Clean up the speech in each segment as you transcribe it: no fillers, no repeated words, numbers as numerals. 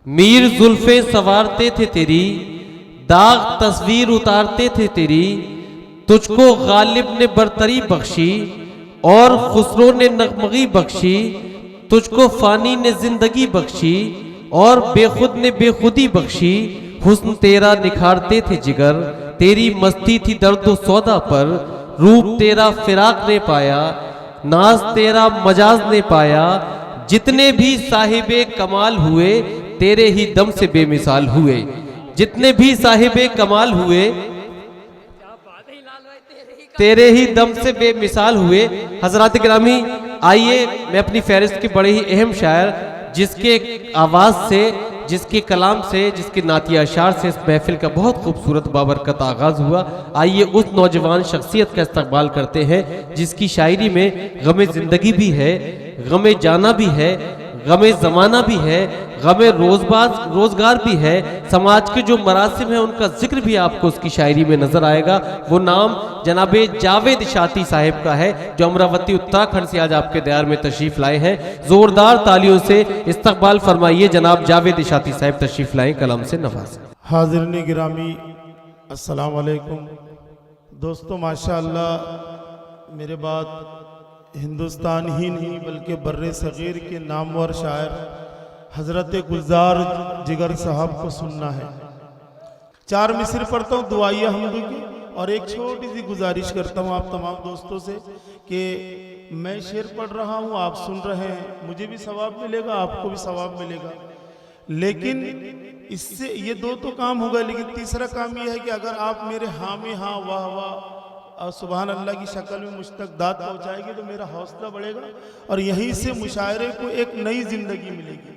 मीर जुल्फे सवारते थे तेरी, दाग तस्वीर उतारते थे तेरी, तुझको गालिब ने बरतरी बख्शी और खुसरो ने नगमगी बख्शी, तुझको फानी ने जिंदगी बख्शी और बेखुद ने बेखुदी बख्शी। हुस्न तेरा निखारते थे जिगर, तेरी मस्ती थी दर्द सौदा पर, रूप तेरा फिराक ने पाया, नाज तेरा मजाज ने पाया। जितने भी साहिबे कमाल हुए तेरे ही दम से बेमिसाल हुए, जितने भी साहिबे कमाल हुए तेरे ही दम से बेमिसाल हुए। हजरात गिरामी, आइए मैं अपनी फहरिस्त के बड़े ही अहम शायर जिसके आवाज़ से, जिसके कलाम से, जिसके नातिया अशार से इस महफिल का बहुत खूबसूरत बाबरकत आगाज़ हुआ। आइए उस नौजवान शख्सियत का इस्तकबाल करते हैं जिसकी शायरी में गमे ज़िंदगी भी है, गमे जाना भी है, गमे ज़माना भी है, गमे रोज़गार भी है। समाज के जो मरासिम हैं उनका जिक्र भी आपको उसकी शायरी में नज़र आएगा। वो नाम जनाबे जावेद इशाती साहिब का है जो अमरावती उत्तराखंड से आज आपके दयार में तशरीफ़ लाए हैं। ज़ोरदार तालियों से इस्तकबाल फरमाइए जनाब जावेद इशाती साहिब तशरीफ़ लाएँ, कलम से नवाज़ें। हाज़िरीन गिरामी, अस्सलाम वालेकुम। दोस्तों, माशाअल्लाह मेरे बाद हिंदुस्तान ही नहीं बल्कि बर्रे सग़ीर के नामवर शायर हज़रत गुलजार जिगर साहब को सुनना है। 4 मिसर पढ़ता हूँ दुआइए हमदू की, और एक छोटी सी गुजारिश करता हूँ आप तमाम दोस्तों से कि मैं शेर पढ़ रहा हूँ, आप सुन रहे हैं, मुझे भी सवाब मिलेगा, आपको भी सवाब मिलेगा। लेकिन इससे ये 2 तो काम होगा, लेकिन तीसरा काम यह है कि अगर आप मेरे हाँ में हाँ, वाह वाह और सुबहान अल्लाह की शक्ल में मुझ तक दाद पहुँचाएंगे तो मेरा हौसला बढ़ेगा और यहीं से मुशायरे को एक नई जिंदगी मिलेगी।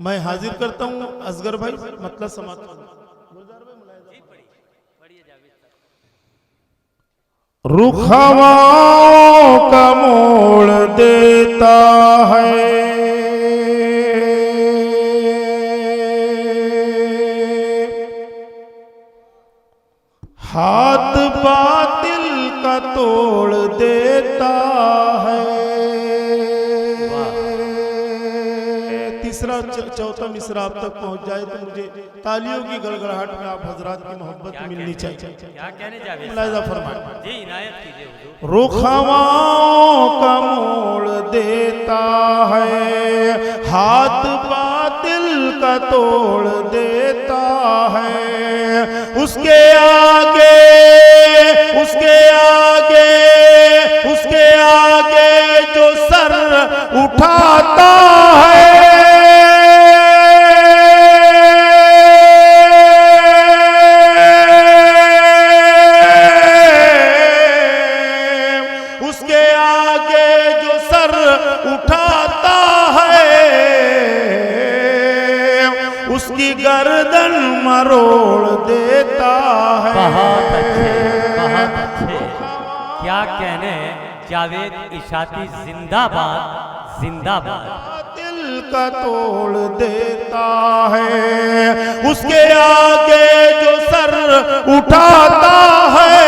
मैं हाजिर करता हूँ असगर भाई, मतलब समाप्त करूँ। रुख हवाओं का मोड़ देता है, हाथ बातिल का तोड़ देता है। तीसरा चौथा मिसरा आप तक पहुंच जाए तो मुझे तालियों की गड़गड़ाहट में आप हजरात की मोहब्बत मिलनी चाहिए। क्या कहने जावे मुलाहिजा फरमाएं। जी इनायत कीजिए हुजूर। रुख हवाओं का मोड़ देता है, हाथ बातिल का तोड़ देता है। उसके आगे जो सर उठाता है, उसके आगे जो सर उठाता है, उसकी गर्दन मरोड़ देता है। बहुत अच्छे, बहुत अच्छे। क्या कहने जावेद इशाती, जिंदाबाद जिंदाबाद। दिल का तोड़ देता है, उसके आगे जो सर उठाता है,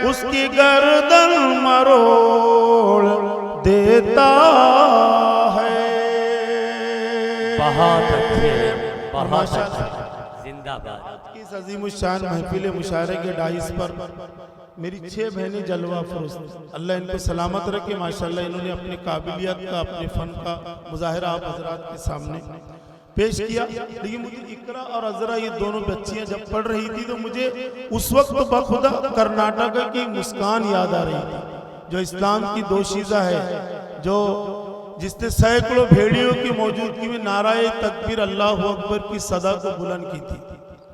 उसकी गर्दन मरोड़ देता है। बहुत अच्छे, बहुत अच्छे, जिंदाबाद। इस अज़ीमुश्शान महफिल मुशायरे के डाइस पर मेरी 6 बहनें जलवा फरोश, अल्लाह इनको सलामत रखे। माशाअल्लाह इन्होंने अपनी काबिलियत का, अपने फ़न का मुजाहिरा आप हज़रात के सामने पेश किया। लेकिन मुझे इकरा और अजरा ये दोनों बच्चियां जब पढ़ रही थी तो मुझे उस वक्त बखुदा कर्नाटक की मुस्कान याद आ रही थी, जो इस्लाम की दोशीज़ा है, जो जिसने सैकड़ों भेड़ियों की मौजूदगी में नाराए तकबीर अल्लाह अकबर की सदा को बुलंद की थी।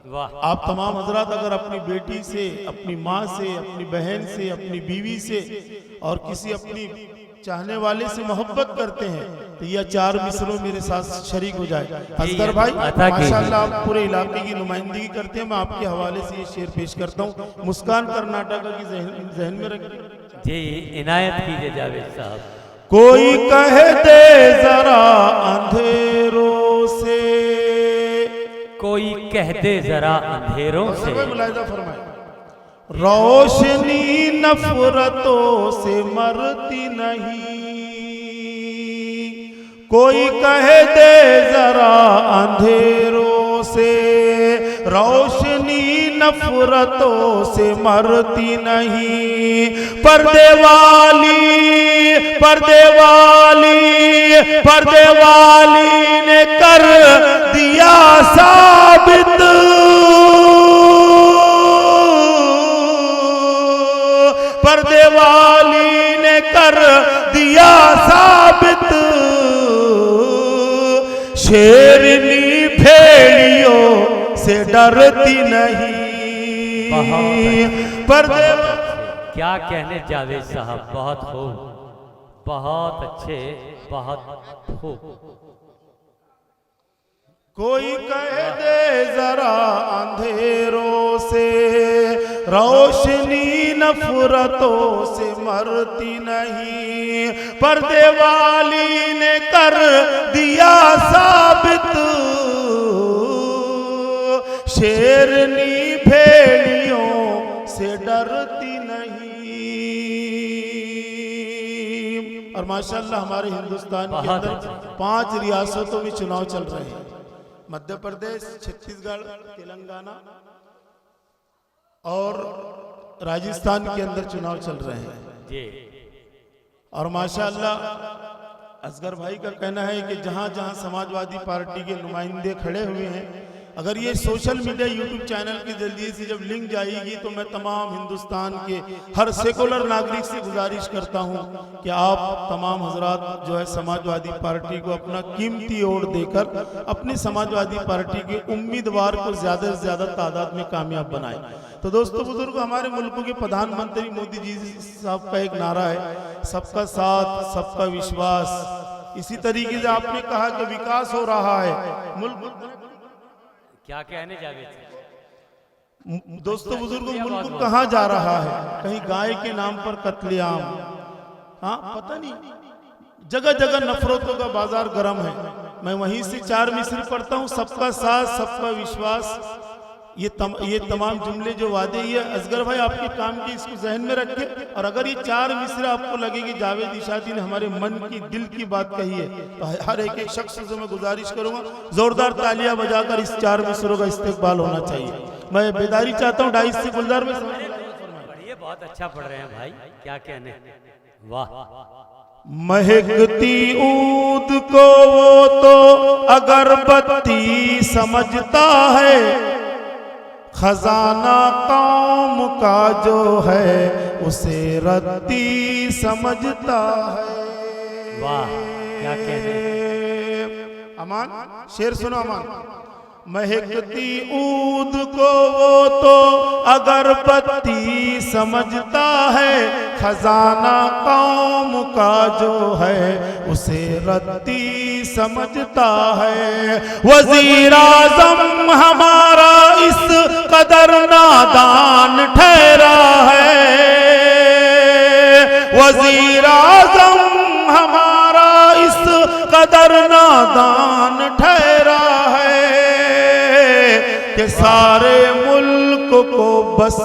आप तमाम हजरात अगर अपनी बेटी से, अपनी माँ से, अपनी बहन से, अपनी बीवी से और किसी अपनी चाहने वाले से मोहब्बत करते हैं तो यह 4 मिसरों मेरे साथ शरीक हो जाए। असगर भाई माशाअल्लाह आप पूरे इलाके की नुमाइंदगी करते हैं। मैं आपके हवाले से ये शेर पेश करता हूँ, मुस्कान कर्नाटक की जहन में रखिए। जी इनायत कीजिए जावेद साहब। कोई कह दे जरा अंधेरों से, कोई कह दे जरा अंधेरों से, मुलाहिजा फरमाए, रोशनी नफरतों से मरती नहीं, कोई कहे दे जरा अंधेरों से, रोशनी नफरतों से मरती नहीं। पर्दे वाली ने कर दिया साबित, पर्दे वाली ने कर दिया साबित, शेरनी भेड़ियों से डरती नहीं। पर्दे क्या कहने जावेद साहब, बहुत खूब, बहुत अच्छे, बहुत खूब। कोई कह दे जरा अंधेरों से, रोशनी नफरतों से मरती नहीं। पर्दे वाली ने कर दिया साबित, शेरनी भेड़ियों से डरती नहीं। और माशाल्लाह हमारे हिंदुस्तान के अंदर 5 रियासतों में चुनाव चल रहे हैं, मध्य प्रदेश, छत्तीसगढ़, तेलंगाना और राजस्थान के अंदर चुनाव चल रहे हैं। और माशाअल्लाह असगर भाई का कहना है कि जहां जहां समाजवादी पार्टी के नुमाइंदे खड़े हुए हैं, अगर ये सोशल मीडिया यूट्यूब चैनल के जरिए से जब लिंक जाएगी तो मैं तमाम हिंदुस्तान के हर सेकुलर नागरिक से गुजारिश करता हूं कि आप तमाम हजरात जो है समाजवादी पार्टी को अपना कीमती वोट देकर अपनी समाजवादी पार्टी के उम्मीदवार को ज्यादा से ज्यादा तादाद में कामयाब बनाएं। तो दोस्तों बुजुर्ग, हमारे मुल्क के प्रधानमंत्री मोदी जी साहब का एक नारा है, सबका साथ सबका विश्वास। इसी तरीके से आपने कहा कि विकास हो रहा है मुल्क, क्या कहने जावेद? दोस्तों बुजुर्गों, मुल्क कहाँ जा रहा है? कहीं गाय के नाम पर कत्लेआम, हाँ पता नहीं, जगह जगह नफरतों का बाजार गर्म है। मैं वहीं से 4 मिसरी पढ़ता हूँ, सबका साथ सबका विश्वास। ये तमाम जुमले जो वादे, ये असगर भाई आपके काम की, इसको जहन में रखें। और अगर ये 4 मिसरे आपको लगे कि जावेद इशाती ने हमारे मन की दिल की बात कही है, तो हर एक शख्स से मैं गुजारिश करूंगा जोरदार तालियां बजाकर इस 4 मिसरों का इस्तेकबाल होना चाहिए। मैं बेदारी चाहता हूँ 2.5 से गुलजार में। ये बहुत अच्छा पढ़ रहे हैं भाई, क्या कहने, वाह। महकती ऊद को वो तो अगरबत्ती समझता है, खजाना कौम का जो है उसे रत्ती समझता है। वाह, क्या कहने। अमान, शेर सुनो अमान। महकती ऊद को वो तो अगरबत्ती समझता है, खजाना कौम का जो है उसे रत्ती समझता है। वजीर आज़म हमारा इस कदर नादान ठहरा है, वजीर आज़म हमारा इस कदर नादान ठहरा है कि सारे मुल्क को बस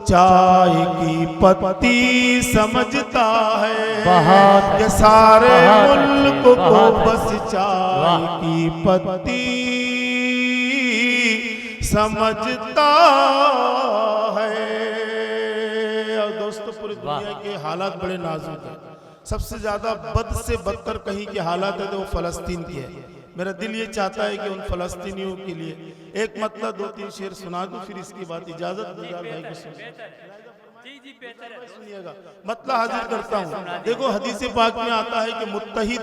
चाय की पत्ती समझता है, कि सारे मुल्क को बस चाय की पत्ती समझता है। और दोस्तों, पूरी दुनिया के हालात बड़े नाजुक हैं। सबसे ज्यादा बद से बदतर कहीं के हालात है तो वो फलस्तीन की है। मेरा दिल ये चाहता है कि उन फलस्तीनियों के लिए एक मतलब 2-3 शेर सुना दूं, फिर इसकी बात इजाजत गुजार भाई को सुनिएगा। मतलब हाजिर करता हूँ। देखो हदीस पाक में आता है कि मुत्तहिद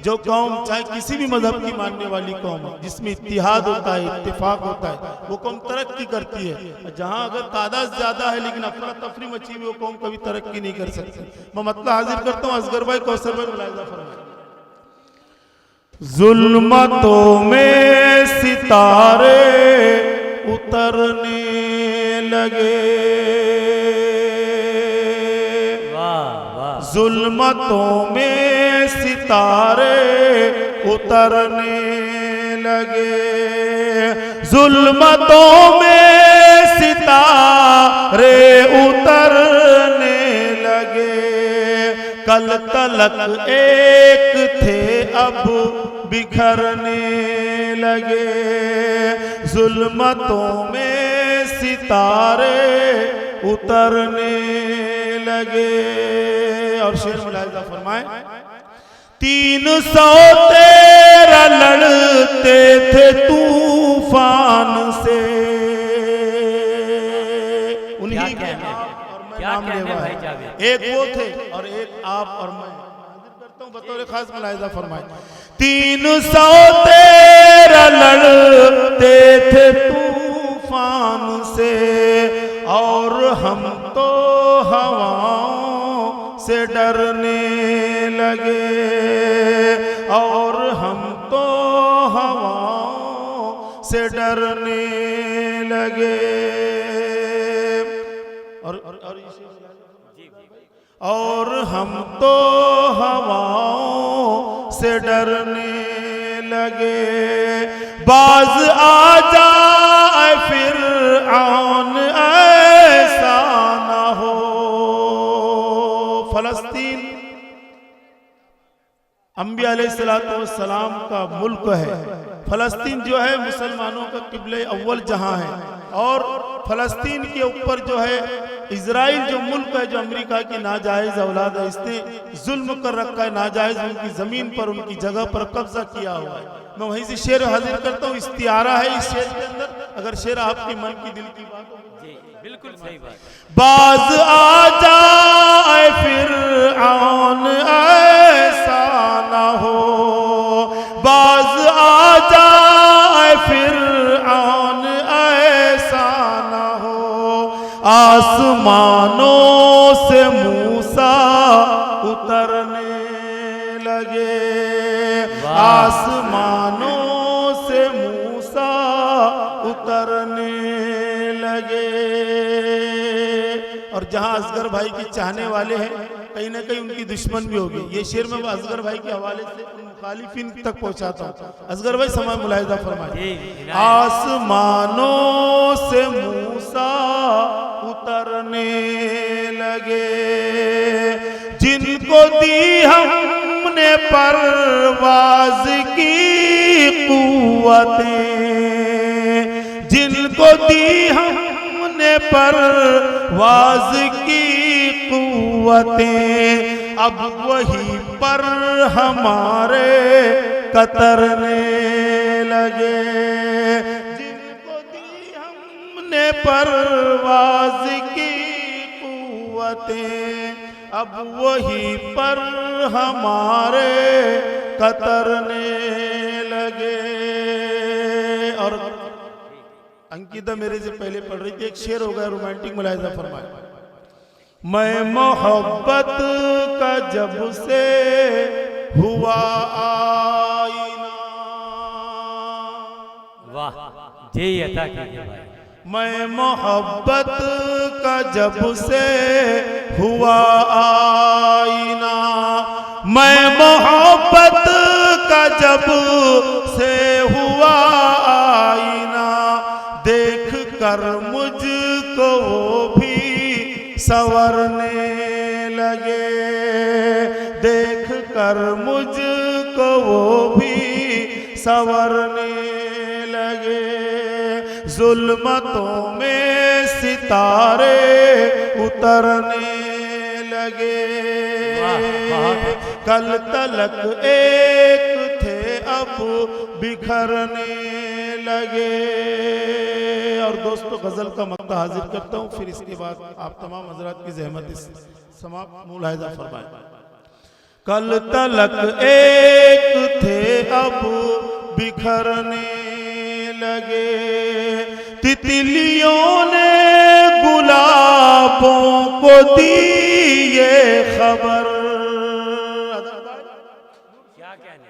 जो कौम, चाहे किसी भी मजहब की मानने वाली कौम है, जिसमें इत्तिहाद होता है, इत्तेफाक होता है, वो कौम तरक्की करती है। जहाँ अगर तादाद ज्यादा है लेकिन अफरा तफरी मची हुई, वो कौम कभी तरक्की नहीं कर सकती। मैं मतलब हाजिर करता हूँ असगर भाई, कौसर भाई, मुलाहिजा फरमाएं। जुल्मतों में सितारे उतरने लगे, जुल्मतों में सितारे उतरने लगे, जुल्मतों में सितारे उतरने लगे। कल तलक एक थे अब बिखरने लगे, जुल्मतों में सितारे उतरने लगे। और शेर मुलाहिजा फरमाए, 313 लड़ते थे तूफान से। उन्हीं के नाम लेवा है। एक वो थे और एक आप और मैं करता हूं बतौर खास मुलाहिजा फरमाए। 313 लड़ते थे तूफान से और हम तो हवाओं से डरने लगे, और हम तो हवाओं से डरने लगे। और हम तो हवाओं से डरने लगे। बाज आ जाए फिर आन ऐसा ना हो। फलस्तीन अंबिया अलैहिस्सलाम का मुल्क है। फलस्तीन जो है मुसलमानों का किबले अव्वल जहां है, और फलस्तीन के ऊपर जो है इजराइल जो मुल्क है, जो अमेरिका की नाजायज औलाद है, इसने जुल्म कर रखा है, नाजायज उनकी जमीन पर, उनकी जगह पर कब्जा किया हुआ है। मैं वहीं से शेर हाजिर करता हूँ, इस्तियारा है इस शेर के अंदर, अगर शेर आपकी मन की दिल की बात हो। बिल्कुल सही बात। बाज आ जाए फिर आन ऐसा ना हो, बाज आ जाए फिर आन ऐसा ना हो। आसमानों से मूसा उतरने लगे, आसमानों से मूसा उतरने लगे। और जहां असगर भाई के चाहने वाले हैं, कहीं ना कहीं उनकी दुश्मन भी होगी। ये शेर में असगर भाई के हवाले से मुखालिफिन तक पहुंचाता हूं। असगर भाई समय मुलाहिजा फरमाइए। आसमानों से मूसा उतरने लगे, जिनको दी हमने परवाज की कुव्वतें, जिनको दी हमने परवाज की कुव्वतें, अब वही पर हमारे कतरने लगे। जिनको दी हमने परवाज की कुव्वतें, अब वही पर हमारे कतरने लगे। और अंकिता मेरे से पहले पढ़ रही थी, एक शेर हो गया रोमांटिक, मुलाहिजा फरमाए। मैं मोहब्बत का जब से हुआ आईना, वाह जी अता कीजिए भाई। मैं मोहब्बत का जब से हुआ आईना, मैं मोहब्बत का जब से हुआ आईना, देख कर मुझको वो भी संवरने लगे, देख कर मुझको वो भी संवरने लगे। जुल्मतों में सितारे उतरने लगे, कल तलक एक थे अब बिखरने लगे। और दोस्तों गजल का मक्ता हाजिर करता हूँ, फिर इसके बाद आप तमाम हजरात की जहमत इस समाप्त मुलाहिजा फरमाएं। कल तलक एक थे अब बिखरने लगे, तितलियों ने गुलाबों को दी ये खबर। क्या कहने,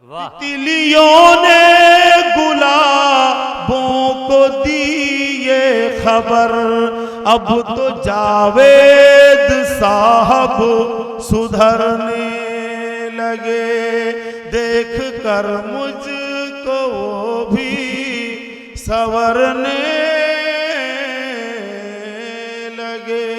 वाह। तितलियों ने गुलाबों को दी ये खबर, अब तो जावेद साहब सुधरने लगे, देख कर मुझको वो भी संवरने लगे।